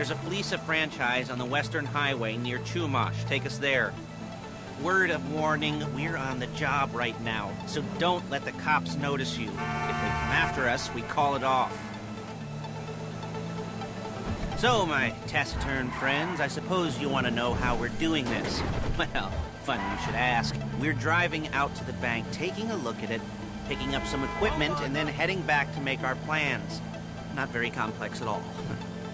There's a Fleece franchise on the Western Highway near Chumash. Take us there. Word of warning, we're on the job right now, so don't let the cops notice you. If they come after us, we call it off. So, my taciturn friends, I suppose you want to know how we're doing this. Well, funny you should ask. We're driving out to the bank, taking a look at it, picking up some equipment, and then heading back to make our plans. Not very complex at all.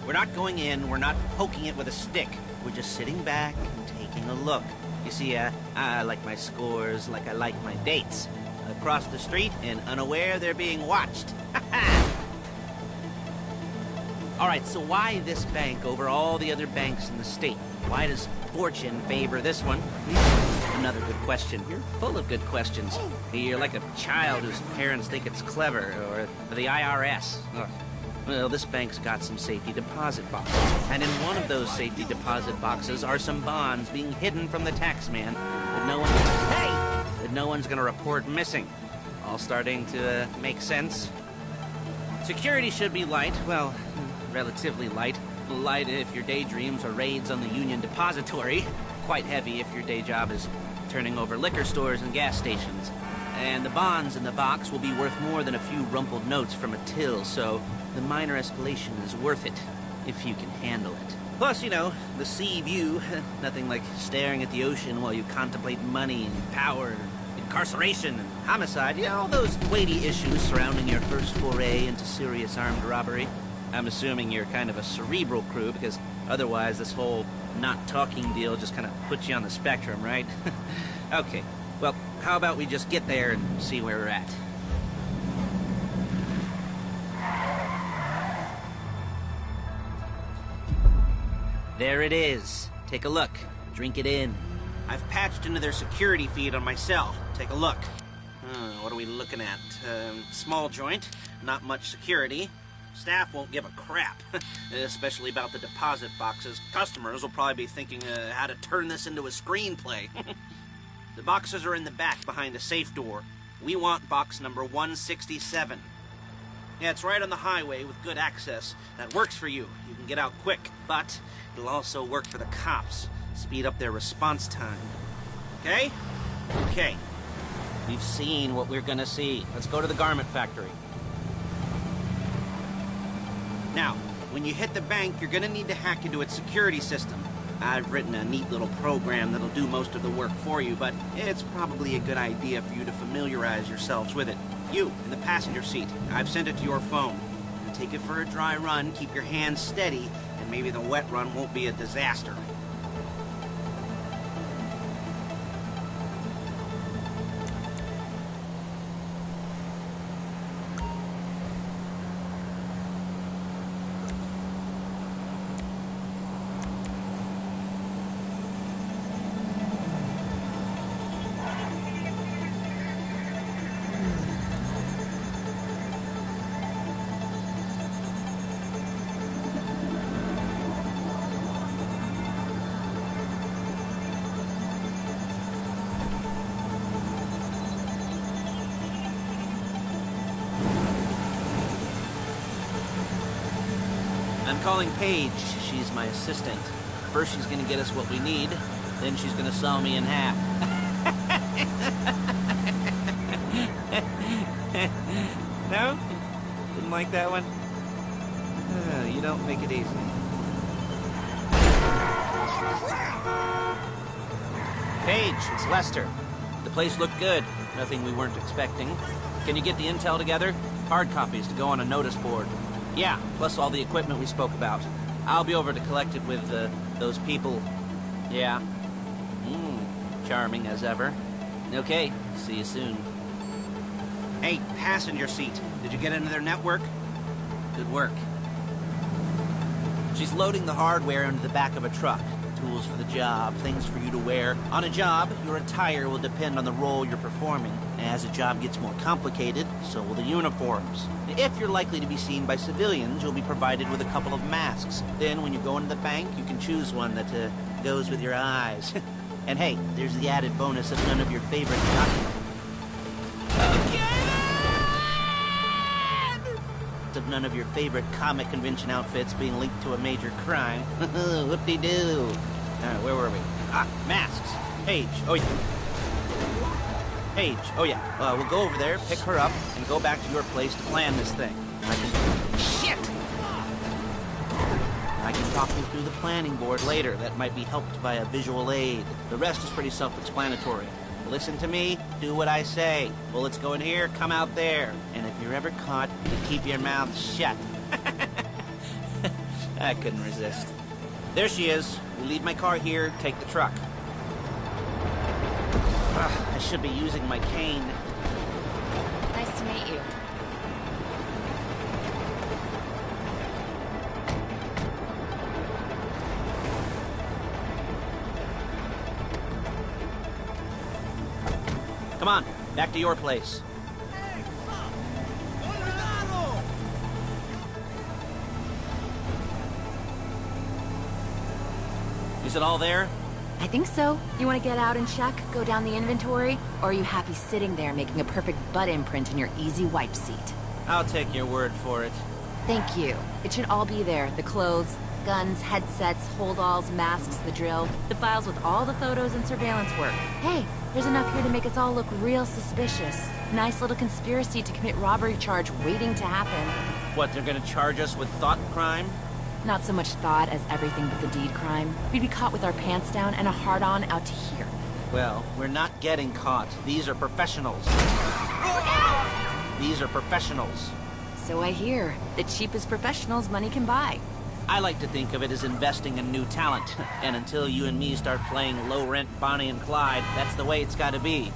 We're not going in, we're not poking it with a stick. We're just sitting back and taking a look. You see, I like my scores like I like my dates. Across the street and unaware they're being watched. Alright, so why this bank over all the other banks in the state? Why does fortune favor this one? Another good question. You're full of good questions. You're like a child whose parents think it's clever, or the IRS. Ugh. Well, this bank's got some safety deposit boxes, and in one of those safety deposit boxes are some bonds being hidden from the tax man that no one's gonna report missing. All starting to make sense. Security should be light, well, relatively light. Light if your daydreams are raids on the Union Depository. Quite heavy if your day job is turning over liquor stores and gas stations. And the bonds in the box will be worth more than a few rumpled notes from a till, so the minor escalation is worth it, if you can handle it. Plus, you know, the sea view, nothing like staring at the ocean while you contemplate money and power, incarceration and homicide, you know, all those weighty issues surrounding your first foray into serious armed robbery. I'm assuming you're kind of a cerebral crew, because otherwise this whole not talking deal just kind of puts you on the spectrum, right? Okay, well, how about we just get there and see where we're at? There it is. Take a look. Drink it in. I've patched into their security feed on my cell. Take a look. What are we looking at? Small joint, not much security. Staff won't give a crap, especially about the deposit boxes. Customers will probably be thinking how to turn this into a screenplay. The boxes are in the back behind a safe door. We want box number 167. Yeah, it's right on the highway with good access. That works for you. You can get out quick, but it'll also work for the cops. Speed up their response time. Okay? Okay. We've seen what we're gonna see. Let's go to the garment factory. Now, when you hit the bank, you're gonna need to hack into its security system. I've written a neat little program that'll do most of the work for you, but it's probably a good idea for you to familiarize yourselves with it. You, in the passenger seat, I've sent it to your phone. Take it for a dry run, keep your hands steady, and maybe the wet run won't be a disaster. I'm calling Paige. She's my assistant. First she's gonna get us what we need, then she's gonna saw me in half. No? Didn't like that one? You don't make it easy. Paige, it's Lester. The place looked good. Nothing we weren't expecting. Can you get the intel together? Hard copies to go on a notice board. Yeah, plus all the equipment we spoke about. I'll be over to collect it with, those people. Yeah. Charming as ever. Okay, see you soon. Hey, passenger seat. Did you get into their network? Good work. She's loading the hardware into the back of a truck. Tools for the job, things for you to wear. On a job, your attire will depend on the role you're performing. As the job gets more complicated, so will the uniforms. If you're likely to be seen by civilians, you'll be provided with a couple of masks. Then, when you go into the bank, you can choose one that goes with your eyes. And hey, there's the added bonus of none of your favorite documents. fact of none of your favorite comic convention outfits being linked to a major crime. Whoop-de-doo. Alright, where were we? Ah, masks. Paige. Oh, yeah. Paige. Oh, yeah. We'll go over there, pick her up, and go back to your place to plan this thing. Shit! I can talk you through the planning board later. That might be helped by a visual aid. The rest is pretty self-explanatory. Listen to me, do what I say. Bullets go in here, come out there. And if you're ever caught, you keep your mouth shut. I couldn't resist. There she is. We leave my car here, take the truck. I should be using my cane. Nice to meet you. Come on, back to your place. Is it all there? I think so. You want to get out and check, go down the inventory, or are you happy sitting there making a perfect butt imprint in your easy wipe seat? I'll take your word for it. Thank you. It should all be there. The clothes, guns, headsets, hold-alls, masks, the drill, the files with all the photos and surveillance work. Hey, there's enough here to make us all look real suspicious. Nice little conspiracy to commit robbery charge waiting to happen. What, they're gonna charge us with thought crime? Not so much thought as everything but the deed crime. We'd be caught with our pants down and a hard-on out to here. Well, we're not getting caught. These are professionals. These are professionals. So I hear. The cheapest professionals money can buy. I like to think of it as investing in new talent. And until you and me start playing low-rent Bonnie and Clyde, that's the way it's gotta be.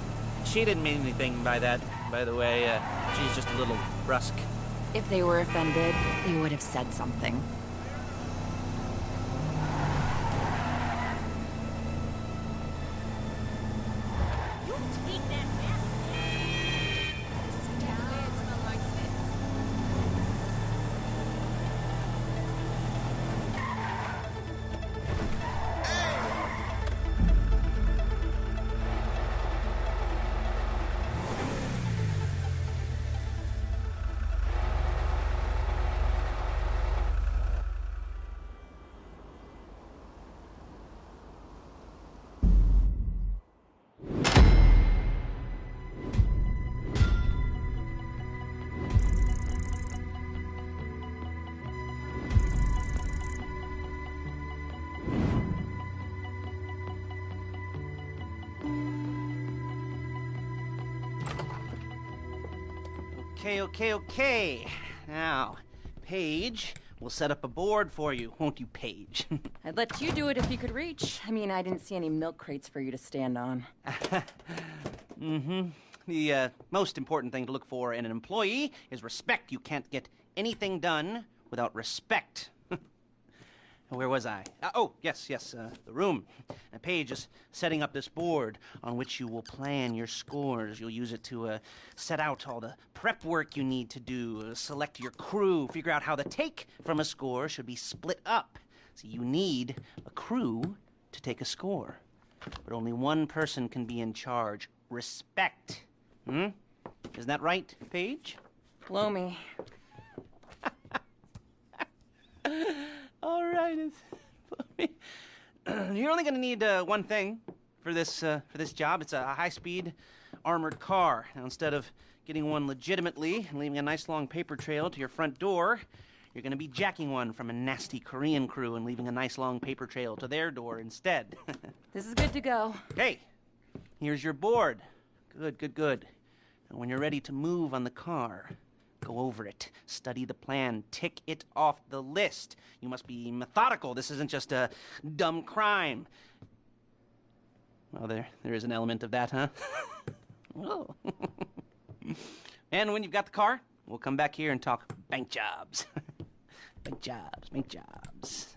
She didn't mean anything by that, by the way. She's just a little brusque. If they were offended, they would have said something. Okay. Now, Paige, we'll set up a board for you, won't you, Paige? I'd let you do it if you could reach. I mean, I didn't see any milk crates for you to stand on. The most important thing to look for in an employee is respect. You can't get anything done without respect. Where was I? Yes, the room. Paige is setting up this board on which you will plan your scores. You'll use it to set out all the prep work you need to do, select your crew, figure out how the take from a score should be split up. So you need a crew to take a score. But only one person can be in charge. Respect. Isn't that right, Paige? Blow me. All right, you're only going to need one thing for this job. It's a high-speed armored car. Now, instead of getting one legitimately and leaving a nice long paper trail to your front door, you're going to be jacking one from a nasty Korean crew and leaving a nice long paper trail to their door instead. This is good to go. Hey, here's your board. Good. And when you're ready to move on the car, go over it, study the plan, tick it off the list. You must be methodical. This isn't just a dumb crime. Well, there is an element of that, huh? Oh. And when you've got the car, we'll come back here and talk bank jobs. Bank jobs.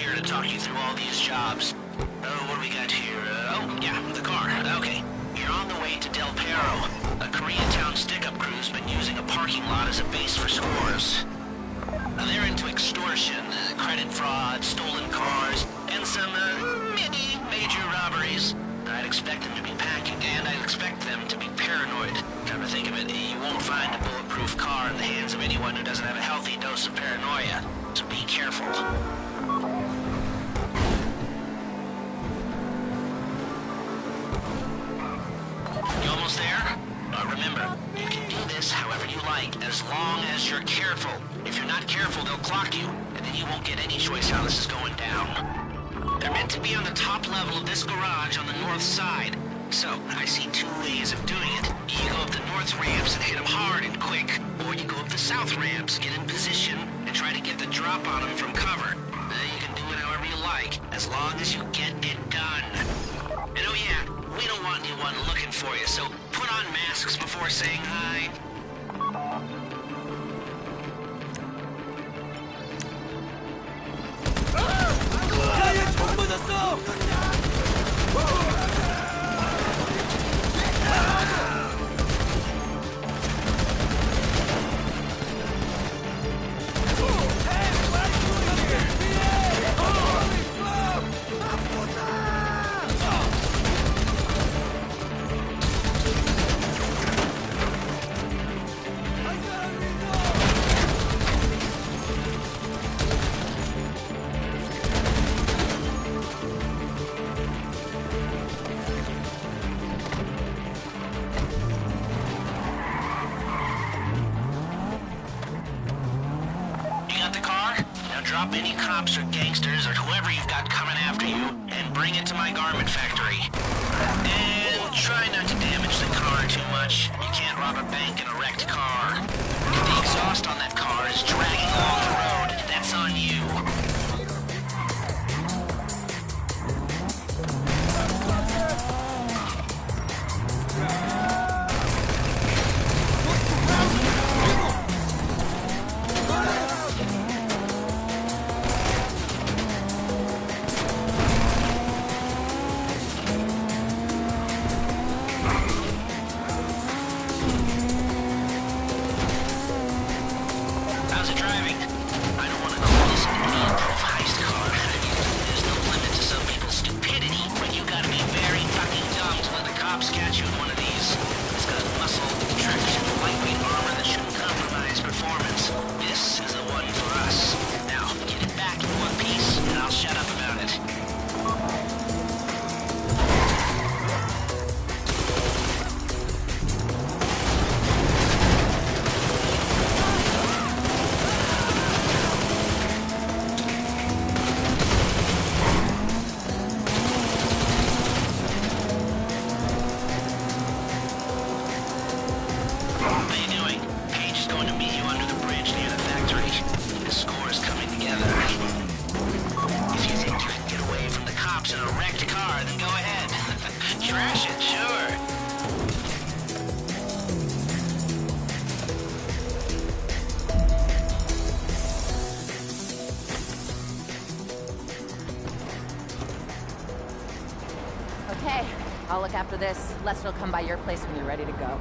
here to talk you through all these jobs. Oh, what do we got here? Oh, yeah, the car. Okay. You're on the way to Del Perro. A Koreatown stick-up crew's been using a parking lot as a base for scores. They're into extortion, credit fraud, stolen cars, and some, major robberies. I'd expect them to be packing, and I'd expect them to be paranoid. Come to think of it, you won't find a bulletproof car in the hands of anyone who doesn't have a healthy dose of paranoia. So be careful. You almost there? Remember, you can do this however you like, as long as you're careful. If you're not careful, they'll clock you, and then you won't get any choice how this is going down. They're meant to be on the top level of this garage on the north side. So, I see two ways of doing it. You go up the north ramps and hit them hard and quick, or you go up the south ramps, get in position, and try to get the drop on them from cover. You can do it however you like, as long as you get it done. And oh yeah, we don't want anyone looking for you, so put on masks before saying hi. Drop any cops or gangsters or whoever you've got coming after you and bring it to my garment factory. And try not to damage the car too much. You can't rob a bank in a wrecked car. If the exhaust on that car is dragging along the road, that's on you. Okay, I'll look after this. Lester will come by your place when you're ready to go.